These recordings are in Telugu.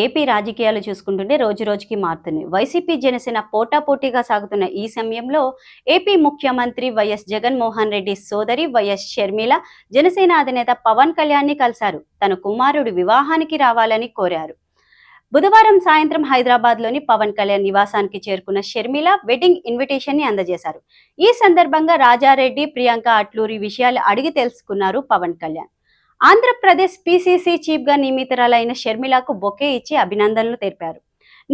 ఏపీ రాజకీయాలు చూసుకుంటుంటే రోజు రోజుకి మారుతున్నాయి. వైసీపీ జనసేన పోటాపోటీగా సాగుతున్న ఈ సమయంలో ఏపీ ముఖ్యమంత్రి వైఎస్ జగన్మోహన్ రెడ్డి సోదరి వైఎస్ షర్మిల జనసేన అధినేత పవన్ కళ్యాణ్ ని కలిశారు. తన కుమారుడు వివాహానికి రావాలని కోరారు. బుధవారం సాయంత్రం హైదరాబాద్ లోని పవన్ కళ్యాణ్ నివాసానికి చేరుకున్న షర్మిల వెడ్డింగ్ ఇన్విటేషన్ ని అందజేశారు. ఈ సందర్భంగా రాజారెడ్డి, ప్రియాంక అట్లూరి విషయాలు అడిగి తెలుసుకున్నారు పవన్ కళ్యాణ్. ఆంధ్రప్రదేశ్ పిసిసి చీఫ్ గా నియమితురాలైన షర్మిలకు బొకే ఇచ్చి అభినందనలు తెలిపారు.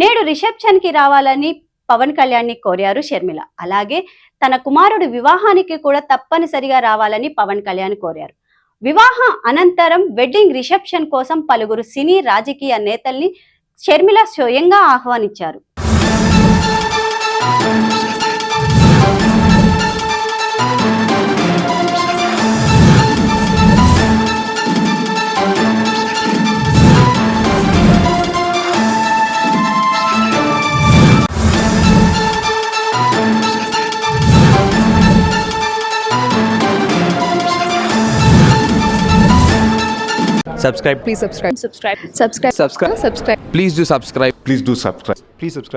నేడు రిసెప్షన్ కి రావాలని పవన్ కళ్యాణ్ ని కోరారు షర్మిల. అలాగే తన కుమారుడు వివాహానికి కూడా తప్పనిసరిగా రావాలని పవన్ కళ్యాణ్ కోరారు. వివాహ అనంతరం వెడ్డింగ్ రిసెప్షన్ కోసం పలువురు సినీ రాజకీయ నేతల్ని షర్మిల స్వయంగా ఆహ్వానించారు. Subscribe. Please subscribe. Subscribe. Subscribe. Please do subscribe. Please do subscribe. Please subscribe.